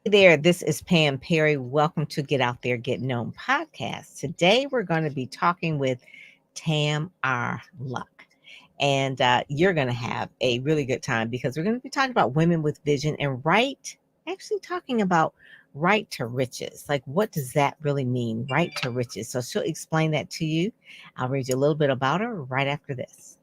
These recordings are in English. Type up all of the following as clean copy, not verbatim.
There, this is Pam Perry. Welcome to Get Out There, Get Known podcast. Today, we're going to be talking with Tam R. Luck. And you're going to have a really good time because we're going to be talking about women with vision and actually talking about right to riches. Like, what does that really mean, right to riches? So, she'll explain that to you. I'll read you a little bit about her right after this.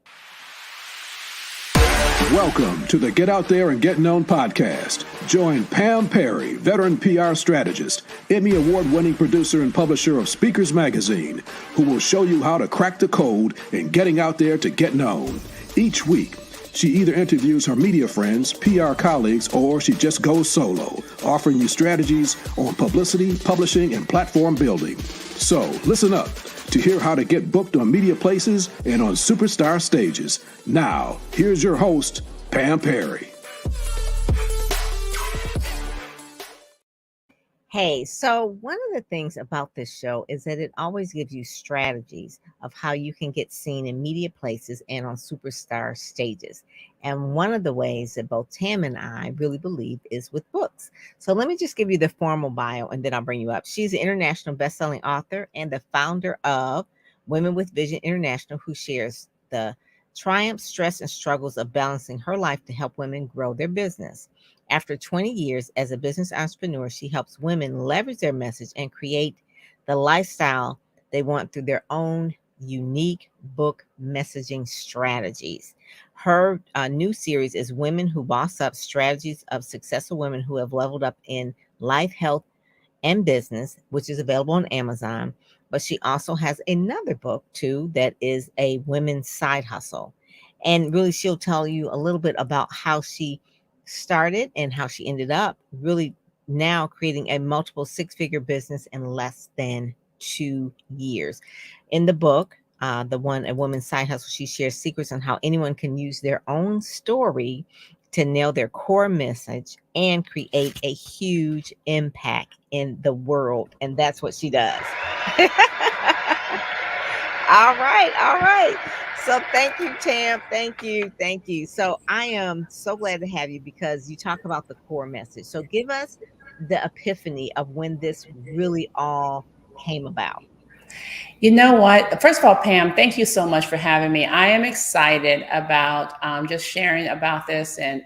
Welcome to the Get Out There and Get Known podcast. Join Pam Perry, veteran PR strategist, Emmy award-winning producer and publisher of Speakers Magazine, who will show you how to crack the code in getting out there to get known. Each week, she either interviews her media friends, PR colleagues, or she just goes solo, offering you strategies on publicity, publishing, and platform building. So, listen up to hear how to get booked on media places and on superstar stages. Now, here's your host, Pam Perry. Hey, so one of the things about this show is that it always gives you strategies of how you can get seen in media places and on superstar stages. And one of the ways that both Tam and I really believe is with books. So let me just give you the formal bio and then I'll bring you up. She's an international best-selling author and the founder of Women with Vision International, who shares the triumphs, stress, and struggles of balancing her life to help women grow their business. After 20 years as a business entrepreneur, she helps women leverage their message and create the lifestyle they want through their own unique book messaging strategies. Her new series is Women Who Boss Up, Strategies of Successful Women Who Have Leveled Up in Life, Health, and Business, which is available on Amazon. But she also has another book, too, that is a women's side hustle. And really, she'll tell you a little bit about how she started and how she ended up really now creating a multiple six-figure business in less than 2 years. In the book, the one A Woman's Side Hustle, she shares secrets on how anyone can use their own story to nail their core message and create a huge impact in the world. And that's what she does. All right, all right. So thank you, Tam. Thank you, thank you. So I am so glad to have you because you talk about the core message. So give us the epiphany of when this really all came about. You know what? First of all, Pam, thank you so much for having me. I am excited about just sharing about this. And,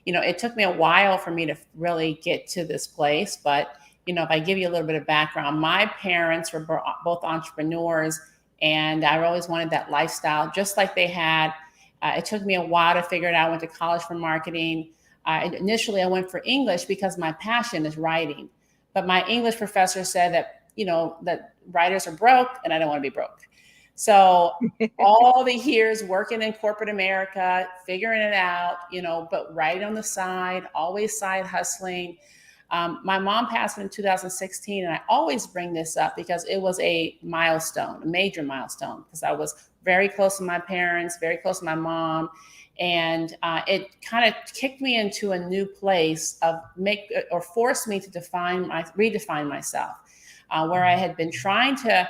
it took me a while for me to really get to this place. But, if I give you a little bit of background, my parents were both entrepreneurs. And I always wanted that lifestyle, just like they had. It took me a while to figure it out. I went to college for marketing. Initially, I went for English because my passion is writing. But my English professor said that, that writers are broke and I don't want to be broke. So all the years working in corporate America, figuring it out, but writing on the side, always side hustling. My mom passed in 2016, and I always bring this up because it was a milestone, a major milestone, because I was very close to my parents, very close to my mom, and it kind of kicked me into a new place of forced me to redefine myself, where I had been trying to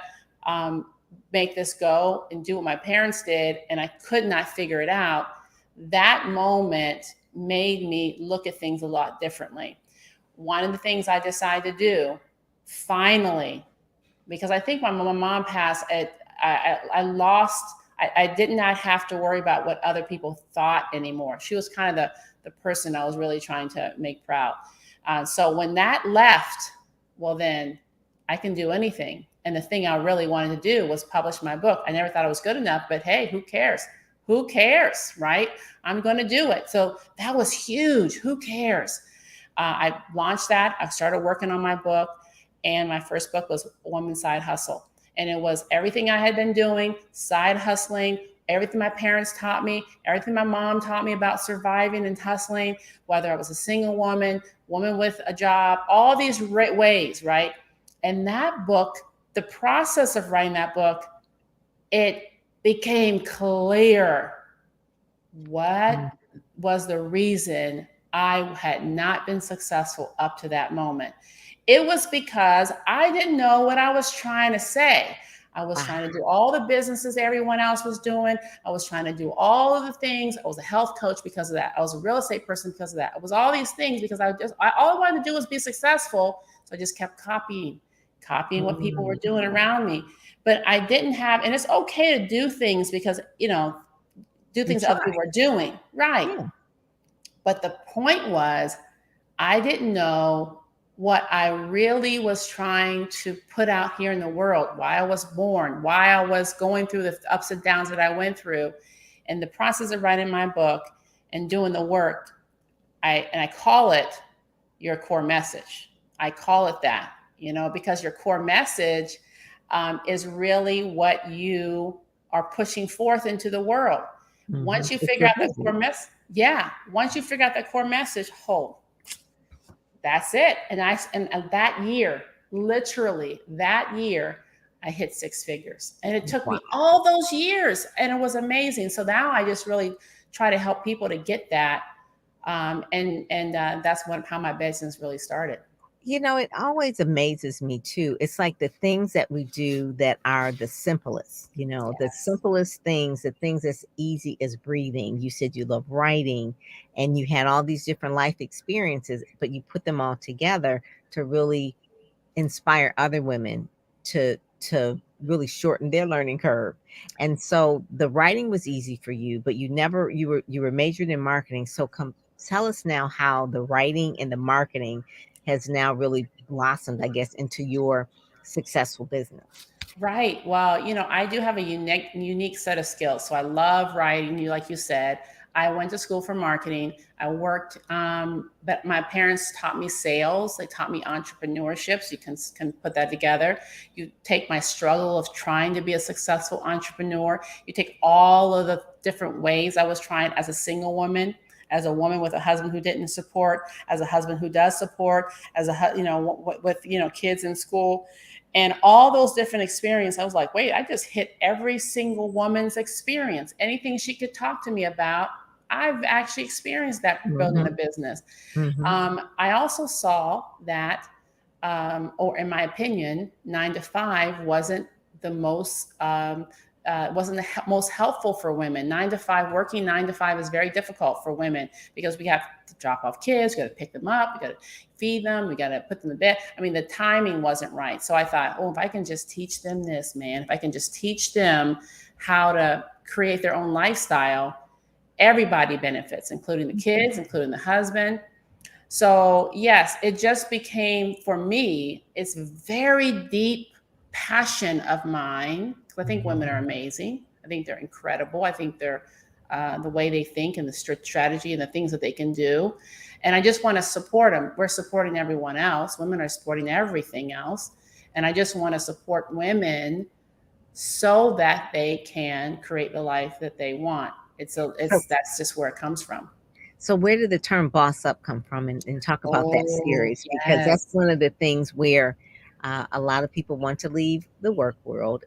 make this go and do what my parents did, and I could not figure it out. That moment made me look at things a lot differently. One of the things I decided to do, finally, because I think when my mom passed, I did not have to worry about what other people thought anymore. She was kind of the person I was really trying to make proud. So when that left, well, then I can do anything. And the thing I really wanted to do was publish my book. I never thought it was good enough, but hey, who cares? Who cares, right? I'm going to do it. So that was huge. Who cares? I launched that. I started working on my book, and my first book was Woman's Side Hustle. And it was everything I had been doing, side hustling, everything my parents taught me, everything my mom taught me about surviving and hustling, whether I was a single woman with a job, all these ways, right? And that book, the process of writing that book, it became clear what was the reason I had not been successful up to that moment. It was because I didn't know what I was trying to say. I was Wow. trying to do all the businesses everyone else was doing. I was trying to do all of the things. I was a health coach because of that. I was a real estate person because of that. It was all these things because all I wanted to do was be successful. So I just kept copying what people were doing around me. But I didn't have, and it's okay to do things because, do things that other people are doing. Right. Yeah. But the point was, I didn't know what I really was trying to put out here in the world, why I was born, why I was going through the ups and downs that I went through. And the process of writing my book and doing the work, I call it your core message. I call it that, because your core message is really what you are pushing forth into the world. Mm-hmm. Once you figure out the core message, once you figure out the core message, that's it. And that year, literally that year, I hit 6 figures. And it took me all those years, and it was amazing. So now I just really try to help people to get that. That's how my business really started. It always amazes me too. It's like the things that we do that are the simplest, the simplest things, the things that's easy as breathing. You said you love writing and you had all these different life experiences, but you put them all together to really inspire other women to really shorten their learning curve. And so the writing was easy for you, but you were majored in marketing. So tell us now how the writing and the marketing has now really blossomed, I guess, into your successful business. Right. Well, I do have a unique set of skills. So I love writing. Like you said, I went to school for marketing. I worked, but my parents taught me sales. They taught me entrepreneurship. So you can put that together. You take my struggle of trying to be a successful entrepreneur. You take all of the different ways I was trying as a single woman, as a woman with a husband who didn't support, as a husband who does support, as with kids in school. And all those different experiences, I was like, wait, I just hit every single woman's experience. Anything she could talk to me about, I've actually experienced that building a business. I also saw that, or in my opinion, 9 to 5 wasn't the most most helpful for women. 9 to 5, working 9 to 5 is very difficult for women because we have to drop off kids, we got to pick them up, we got to feed them, we got to put them to bed. I mean, the timing wasn't right. So I thought, if I can just teach them this, man, if I can just teach them how to create their own lifestyle, everybody benefits, including the kids, including the husband. So yes, it just became, for me, it's very deep passion of mine. I think women are amazing. I think they're incredible. I think they're the way they think and the strategy and the things that they can do. And I just want to support them. We're supporting everyone else. Women are supporting everything else. And I just want to support women so that they can create the life that they want. That's just where it comes from. So where did the term boss up come from? And talk about that series, because that's one of the things where a lot of people want to leave the work world,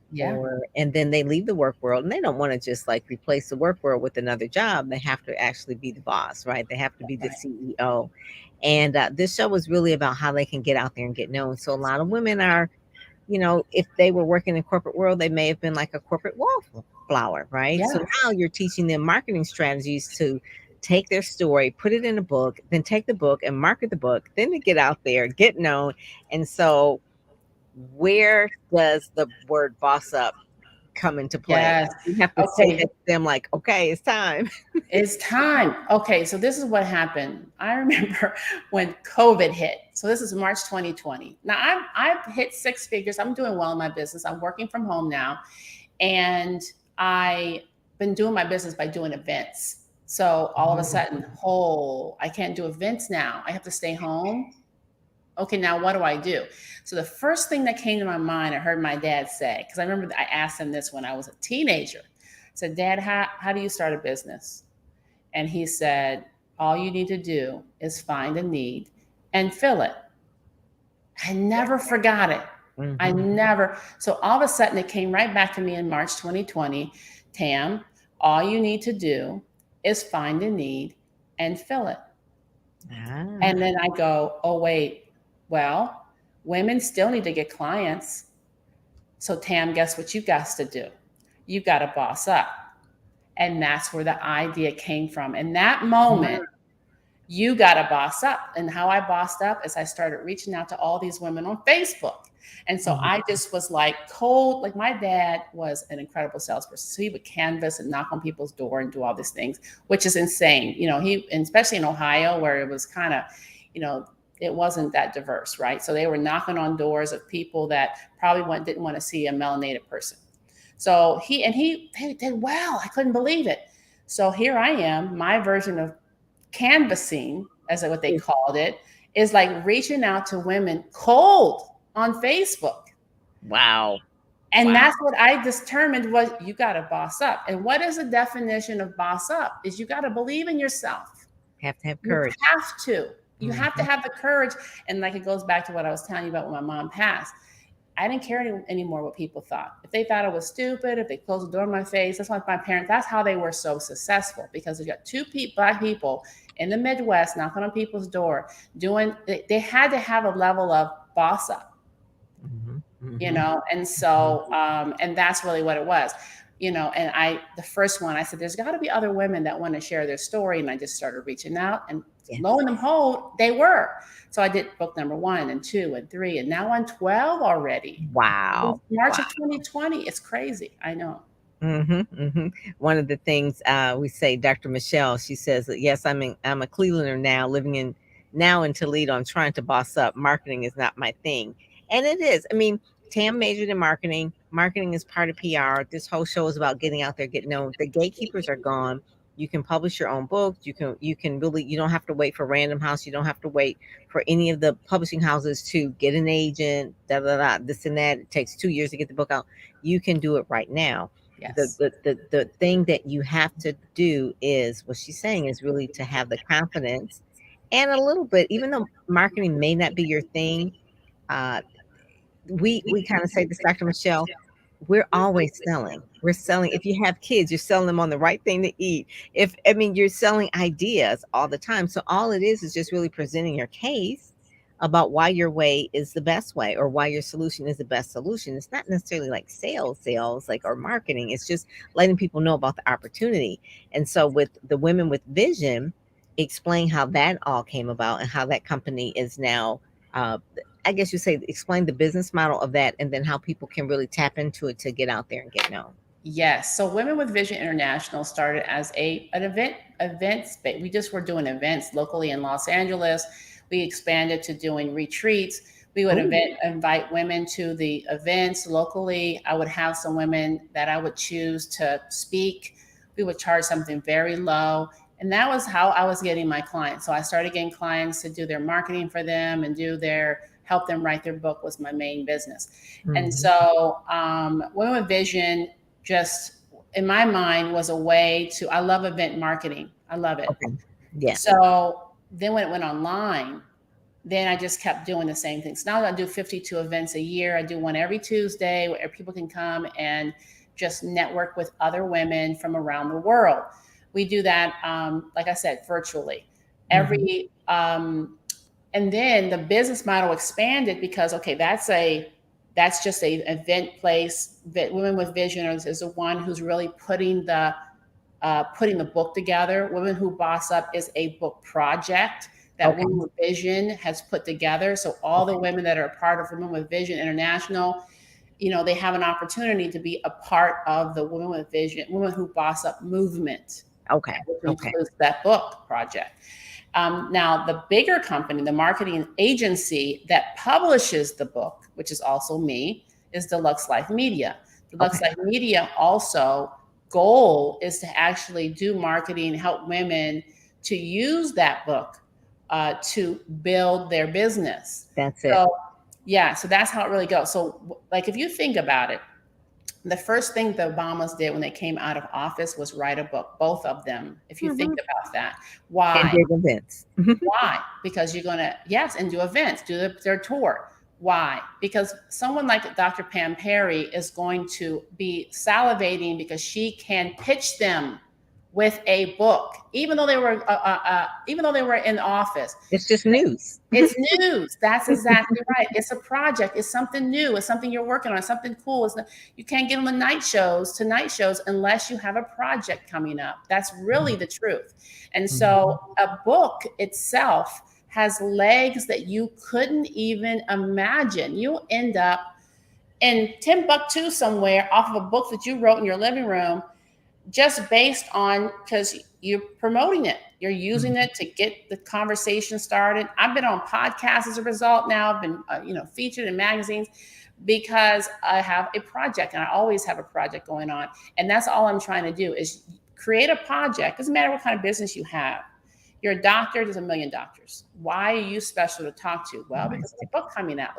and then they leave the work world and they don't want to just like replace the work world with another job. They have to actually be the boss, right? They have to be the CEO. And this show was really about how they can get out there and get known. So a lot of women are, if they were working in corporate world, they may have been like a corporate wallflower, right? Yeah. So now you're teaching them marketing strategies to take their story, put it in a book, then take the book and market the book, then to get out there, get known. And so where does the word boss up come into play? Yes. You have to say to them like, okay, it's time. It's time. Okay, so this is what happened. I remember when COVID hit. So this is March 2020. Now I've hit 6 figures. I'm doing well in my business. I'm working from home now. And I've been doing my business by doing events. So all of a sudden, I can't do events now. I have to stay home. Okay, now what do I do? So the first thing that came to my mind, I heard my dad say, because I remember I asked him this when I was a teenager. I said, Dad, how do you start a business? And he said, all you need to do is find a need and fill it. I never forgot it. So all of a sudden it came right back to me in March 2020. Tam, all you need to do is find a need and fill it. And then I go, oh, wait, well, women still need to get clients. So Tam, guess what you got to do? You got to boss up. And that's where the idea came from. In that moment, you got to boss up. And how I bossed up is I started reaching out to all these women on Facebook. And so I just was like cold. Like my dad was an incredible salesperson. So he would canvas and knock on people's door and do all these things, which is insane. You know, especially in Ohio, where it was kind of, you know, it wasn't that diverse, right? So they were knocking on doors of people that probably didn't want to see a melanated person. So he did well. I couldn't believe it. So here I am, my version of canvassing, as what they called it, is like reaching out to women cold on Facebook. Wow. And that's what I determined was you got to boss up. And what is the definition of boss up? Is you got to believe in yourself. Have to have courage. You have to. You have to have the courage. And like it goes back to what I was telling you about when my mom passed. I didn't care anymore what people thought. If they thought I was stupid, if they closed the door in my face, that's why my parents, that's how they were so successful, because you got two Black people in the Midwest knocking on people's door, they had to have a level of boss up, you know? And so, and that's really what it was, you know? And the first one, I said, there's gotta be other women that want to share their story. And I just started reaching out, and lo and behold, they were. So I did book number 1 and 2 and 3, and now on 12 already. Wow. March of 2020. It's crazy. I know. One of the things we say, Dr. Michelle, she says that, yes, I'm a Clevelander now, living in Toledo. I'm trying to boss up. Marketing is not my thing. And it is. I mean, Tam majored in marketing. Marketing is part of PR. This whole show is about getting out there, getting known. The gatekeepers are gone. You can publish your own book. You can really, you don't have to wait for Random House. You don't have to wait for any of the publishing houses to get an agent, this and that. It takes 2 years to get the book out. You can do it right now. Yes. The thing that you have to do is, what she's saying is really to have the confidence, and a little bit, even though marketing may not be your thing, we kind of say this, Dr. Michelle, we're always selling. We're selling. If you have kids, you're selling them on the right thing to eat. You're selling ideas all the time. So all it is just really presenting your case about why your way is the best way, or why your solution is the best solution. It's not necessarily like sales, like, or marketing. It's just letting people know about the opportunity. And so with the Women with Vision, explain how that all came about and how that company is now, I guess you say, explain the business model of that, and then how people can really tap into it to get out there and get known. Yes. So Women with Vision International started as an event space. We just were doing events locally in Los Angeles. We expanded to doing retreats. We would invite women to the events locally. I would have some women that I would choose to speak. We would charge something very low. And that was how I was getting my clients. So I started getting clients to do their marketing for them and help them write their book was my main business. And so Women with Vision, just in my mind, was a way to, I love event marketing. I love it. Okay. Yeah. So then when it went online, then I just kept doing the same things. Now I do 52 events a year. I do one every Tuesday where people can come and just network with other women from around the world. We do that, like I said, virtually. And then the business model expanded because, okay, that's just a event place. That Women with Vision is the one who's really putting the book together. Women Who Boss Up is a book project that Women with Vision has put together. So all the women that are a part of Women with Vision International, you know, they have an opportunity to be a part of the Women with Vision, Women Who Boss Up movement. Okay. Which includes that book project. Now, the bigger company, the marketing agency that publishes the book, which is also me, is Deluxe Life Media. Deluxe Life Media also goal is to actually do marketing, help women to use that book to build their business. That's it. So, yeah, so that's how it really goes. So, like, if you think about it, the first thing the Obamas did when they came out of office was write a book, both of them, if you think about that. Why? And big events. Why? Because you're going to, and do events, their tour. Why? Because someone like Dr. Pam Perry is going to be salivating because she can pitch them with a book, even though they were in the office. It's just news. It's news. That's exactly right. It's a project. It's something new. It's something you're working on. Something cool. You can't get on the night shows unless you have a project coming up. That's really the truth. And so a book itself has legs that you couldn't even imagine. You'll end up in Timbuktu somewhere off of a book that you wrote in your living room, just based on, because you're promoting it. You're using it to get the conversation started. I've been on podcasts as a result now. I've been, featured in magazines because I have a project, and I always have a project going on. And that's all I'm trying to do is create a project. Doesn't matter what kind of business you have. You're a doctor, there's a million doctors. Why are you special to talk to? Well, because there's a book coming out.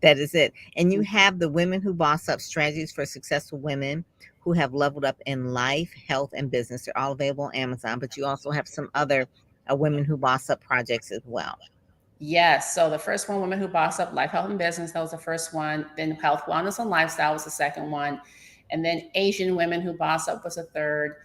That is it. And you have the Women Who Boss Up Strategies for Successful Women Who Have Leveled Up in Life, Health, and Business. They're all available on Amazon, but you also have some other Women Who Boss Up projects as well. Yes. So the first one, Women Who Boss Up, Life, Health, and Business, that was the first one. Then Health, Wellness, and Lifestyle was the second one. And then Asian Women Who Boss Up was the third.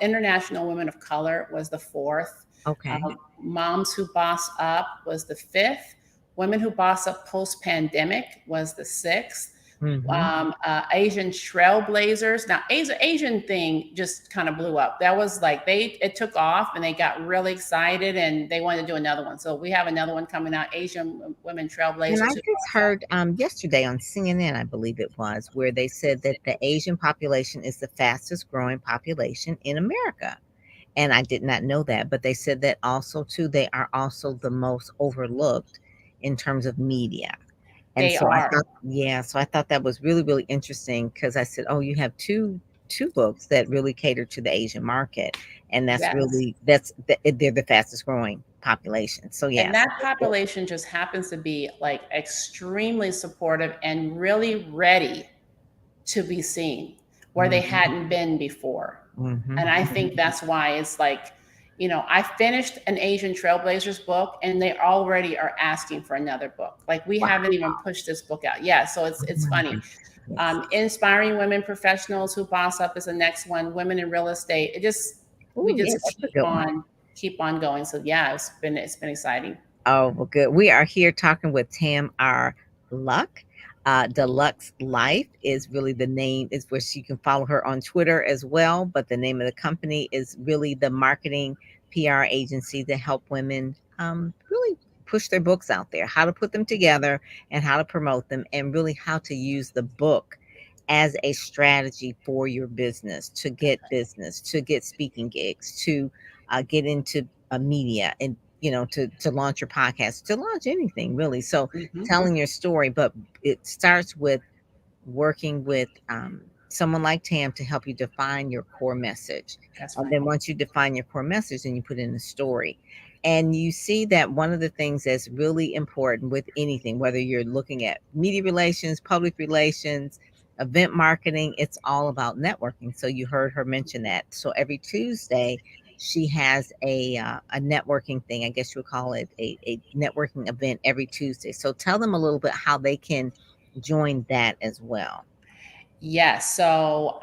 International Women of Color was the fourth. Okay. Moms Who Boss Up was the fifth. Women Who Boss Up Post-Pandemic was the sixth. Asian Trailblazers. Now, Asian thing just kind of blew up. That was like it took off, and they got really excited, and they wanted to do another one. So we have another one coming out, Asian Women Trailblazers. And I just heard yesterday on CNN, I believe it was, where they said that the Asian population is the fastest growing population in America. And I did not know that, but they said that also too, they are also the most overlooked in terms of media. And they are. I thought that was really, really interesting, because I said, oh, you have two books that really cater to the Asian market. And that's they're the fastest growing population. So yeah. And that population just happens to be like extremely supportive and really ready to be seen where they hadn't been before. And I think that's why it's like, I finished an Asian Trailblazers book, and they already are asking for another book. Like, we haven't even pushed this book out. Yeah. So it's funny. Inspiring Women Professionals Who Boss Up is the next one. Women in Real Estate. We keep on going. So yeah, it's been exciting. Oh, well, good. We are here talking with Tam R. Luck. Deluxe Life is really the name, is where you can follow her on Twitter as well. But the name of the company is really the marketing PR agency to help women really push their books out there, how to put them together and how to promote them, and really how to use the book as a strategy for your business, to get speaking gigs, to get into media, and to launch your podcast, to launch anything really. So telling your story, but it starts with working with someone like Tam to help you define your core message. And then once you define your core message, then you put in a story. And you see that one of the things that's really important with anything, whether you're looking at media relations, public relations, event marketing, it's all about networking. So you heard her mention that. So every Tuesday, she has a networking thing. I guess you would call it a networking event every Tuesday. So tell them a little bit how they can join that as well. Yes. So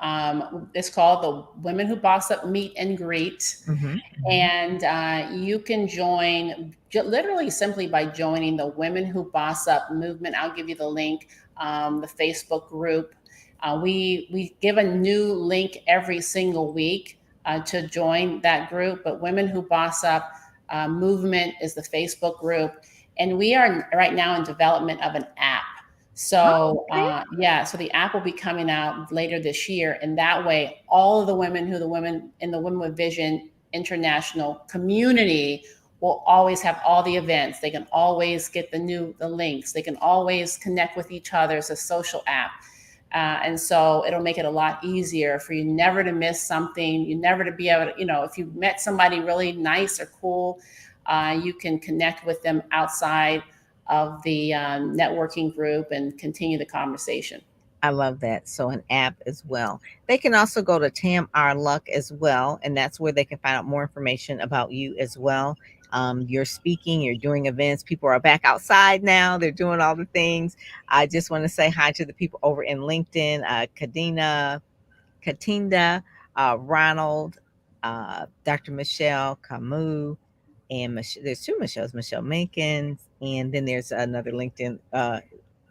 it's called the Women Who Boss Up Meet and Greet. And you can join literally simply by joining the Women Who Boss Up movement. I'll give you the link, the Facebook group. We give a new link every single week to join that group. But Women Who Boss Up movement is the Facebook group. And we are right now in development of an app. So so the app will be coming out later this year. And that way, all of the women in the Women with Vision International community will always have all the events. They can always get the links. They can always connect with each other. It's a social app. And so it'll make it a lot easier for you never to miss something. You never to be able to, if you met somebody really nice or cool, you can connect with them outside of the networking group and continue the conversation. I love that. So an app as well. They can also go to Tam R Luck as well. And that's where they can find out more information about you as well. You're speaking, you're doing events. People are back outside now. They're doing all the things. I just want to say hi to the people over in LinkedIn. Katinda, Ronald, Dr. Michelle Camus, and there's two Michelles, Michelle Mankins, and then there's another LinkedIn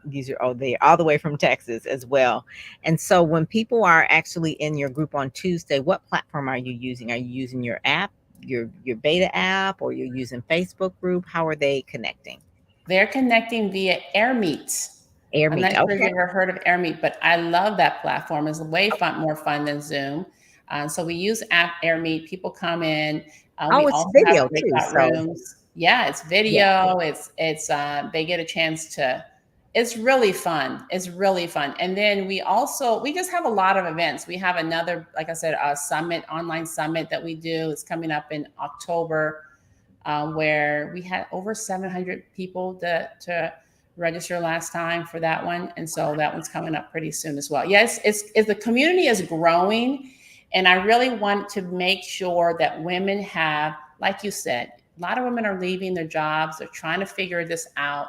user. Oh, they all the way from Texas as well. And so when people are actually in your group on Tuesday, what platform are you using? Are you using your app, your beta app, or you're using Facebook group? How are they connecting? They're connecting via AirMeet. I'm not AirMeet. sure if Okay. you've ever heard of AirMeet, but I love that platform. It's way more fun than Zoom. So we use app AirMeet. People come in. We Oh, it's also have video too. breakout So rooms. Yeah, it's yeah. video. It's they get a chance to. It's really fun. It's really fun. And then we just have a lot of events. We have another, like I said, a summit, online summit that we do. It's coming up in October, where we had over 700 people to register last time for that one, and so that one's coming up pretty soon as well. Yes, it's the community is growing, and I really want to make sure that women have, like you said, a lot of women are leaving their jobs. They're trying to figure this out.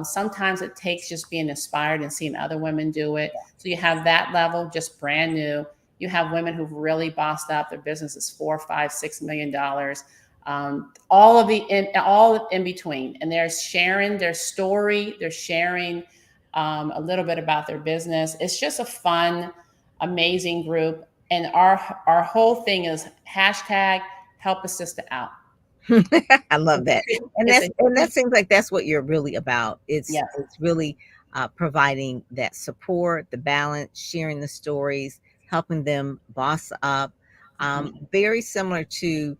Sometimes it takes just being inspired and seeing other women do it. So you have that level, just brand new. You have women who've really bossed up. Their business is $4, $5, $6 million. All in between, and they're sharing their story. They're sharing a little bit about their business. It's just a fun, amazing group, and our whole thing is hashtag help a sister out. I love that. And that seems like that's what you're really about. Yes. It's really providing that support, the balance, sharing the stories, helping them boss up. Very similar to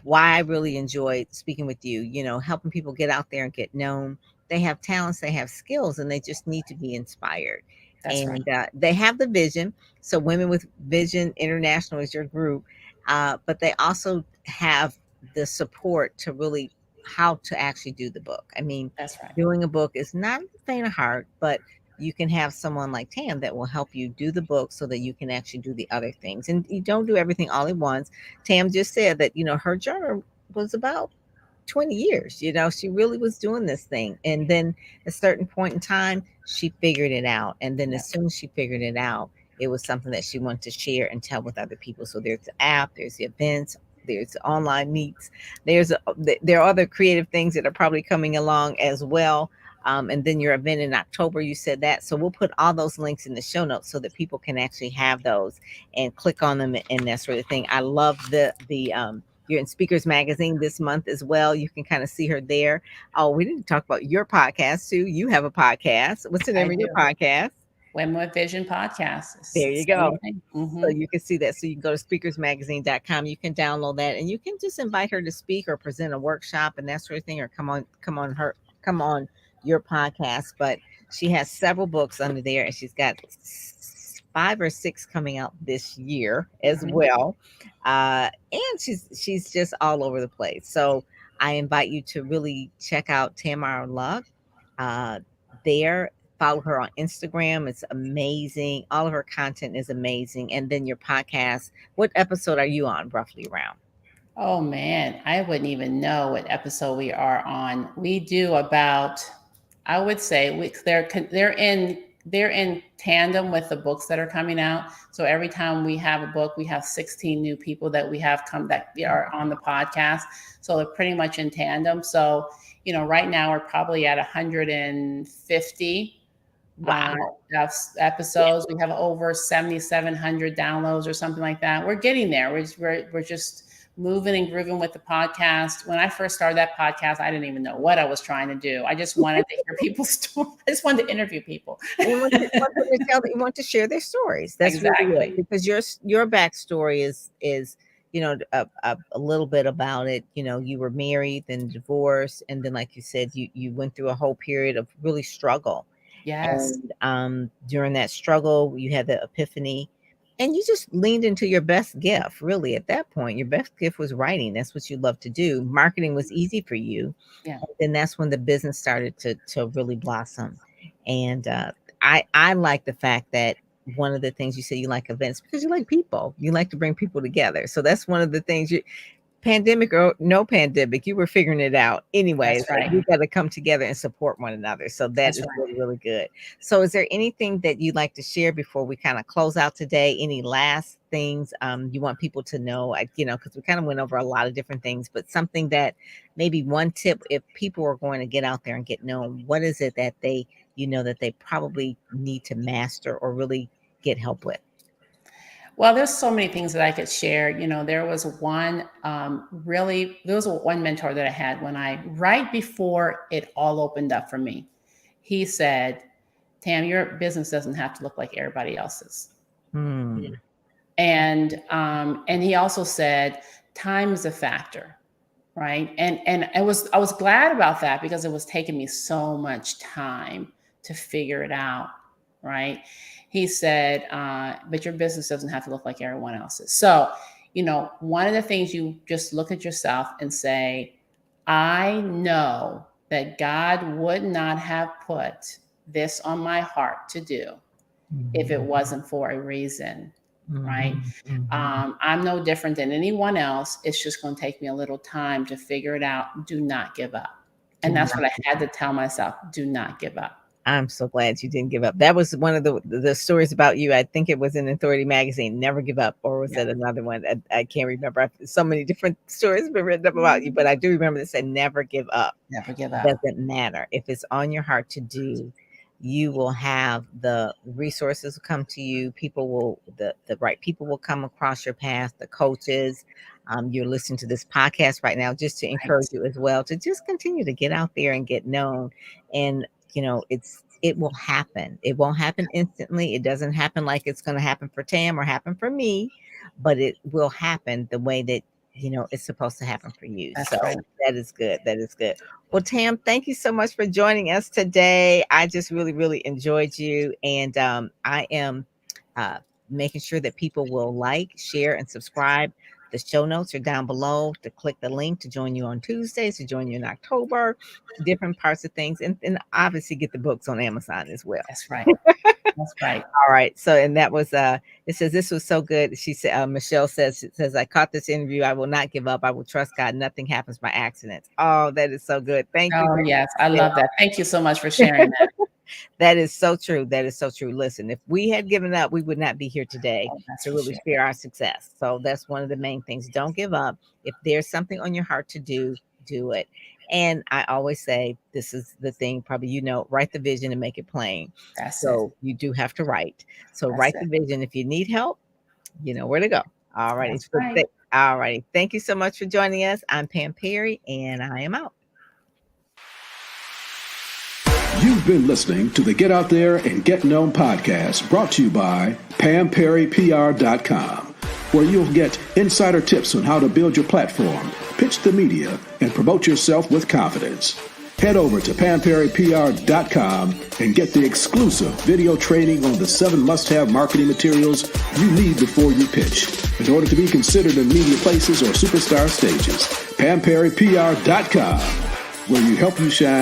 why I really enjoyed speaking with you, helping people get out there and get known. They have talents, they have skills, and they just need to be inspired. That's And right. they have the vision. So Women with Vision International is your group, but they also have the support to really how to actually do the book. I mean, That's right. doing a book is not the faint of heart, but you can have someone like Tam that will help you do the book so that you can actually do the other things. And you don't do everything all at once. Tam just said that, her journal was about 20 years. She really was doing this thing. And then at a certain point in time, she figured it out. And then as soon as she figured it out, it was something that she wanted to share and tell with other people. So there's the app, there's the events, there's the online meets, there are other creative things that are probably coming along as well. And then your event in October, you said that. So we'll put all those links in the show notes so that people can actually have those and click on them and that sort of thing. I love the you're in Speakers Magazine this month as well. You can kind of see her there. Oh, we didn't talk about your podcast too. You have a podcast. What's the name I of your do. podcast? Women with Vision podcast. There you go. Mm-hmm. So you can see that. So you can go to speakersmagazine.com. You can download that and you can just invite her to speak or present a workshop and that sort of thing, or come on your podcast. But she has several books under there, and she's got 5 or 6 coming out this year as well. And she's just all over the place. So I invite you to really check out Tam R there. Follow her on Instagram. It's amazing. All of her content is amazing. And then your podcast. What episode are you on, roughly around? Oh man, I wouldn't even know what episode we are on. We do about, I would say, they're in tandem with the books that are coming out. So every time we have a book, we have 16 new people that we have come that are on the podcast. So they're pretty much in tandem. So right now we're probably at 150. Wow. Episodes. We have over 7,700 downloads or something like that. We're getting there. We're just moving and grooving with the podcast. When I first started that podcast, I didn't even know what I was trying to do. I just wanted to hear people's stories. I just wanted to interview people. You want to share their stories. That's exactly. Really good, because your backstory is a little bit about it. You were married, then divorced, and then, like you said, you went through a whole period of really struggle. Yes. And during that struggle, you had the epiphany, and you just leaned into your best gift. Really, at that point, your best gift was writing. That's what you love to do. Marketing was easy for you. Yeah. And that's when the business started to really blossom. And I like the fact that one of the things you said, you like events because you like people. You like to bring people together. So that's one of the things pandemic or no pandemic, you were figuring it out anyway. That's right. We got to come together and support one another. So That's is right. really, really good. So is there anything that you'd like to share before we kind of close out today? Any last things you want people to know? Because we kind of went over a lot of different things, but something that maybe one tip, if people are going to get out there and get known, what is it that they probably need to master or really get help with? Well, there's so many things that I could share. There was one one mentor that I had right before it all opened up for me. He said, Tam, your business doesn't have to look like everybody else's. Hmm. And he also said, time is a factor, right? And I was glad about that because it was taking me so much time to figure it out, right? He said, but your business doesn't have to look like everyone else's. So, one of the things, you just look at yourself and say, I know that God would not have put this on my heart to do if it wasn't for a reason, right? I'm no different than anyone else. It's just going to take me a little time to figure it out. Do not give up. And that's what I had to tell myself. Do not give up. I'm so glad you didn't give up. That was one of the stories about you. I think it was in Authority magazine, Never Give Up, or was that another one? I can't remember. So many different stories have been written up about you, but I do remember this said, never give up. Never give up. Doesn't matter. If it's on your heart to do, you will have the resources come to you. People will, the right people will come across your path, the coaches. You're listening to this podcast right now just to encourage you as well to just continue to get out there and get known. And it will happen. It won't happen instantly. It doesn't happen like it's going to happen for Tam or happen for me, but it will happen the way that, it's supposed to happen for you. That's so right. That is good. That is good. Well, Tam, thank you so much for joining us today. I just really, really enjoyed you. And I am making sure that people will like, share, and subscribe. The show notes are down below to click the link to join you on Tuesdays, to join you in October, different parts of things. And obviously get the books on Amazon as well. That's right. That's right. All right. So, and that was, it says, this was so good. She said, Michelle says, I caught this interview. I will not give up. I will trust God. Nothing happens by accident. Oh, that is so good. Thank you. Oh, yes. I love that. Thank you so much for sharing that. That is so true. That is so true. Listen, if we had given up, we would not be here today to really share our success. So that's one of the main things. Don't give up. If there's something on your heart to do, do it. And I always say, this is the thing, probably, write the vision and make it plain. You do have to write. So write the vision. If you need help, you know where to go. All right. All right. Thank you so much for joining us. I'm Pam Perry, and I am out. You've been listening to the Get Out There and Get Known podcast, brought to you by PamPerryPR.com, where you'll get insider tips on how to build your platform, pitch the media, and promote yourself with confidence. Head over to PamPerryPR.com and get the exclusive video training on the 7 must-have marketing materials you need before you pitch in order to be considered in media places or superstar stages. PamPerryPR.com, where you help you shine.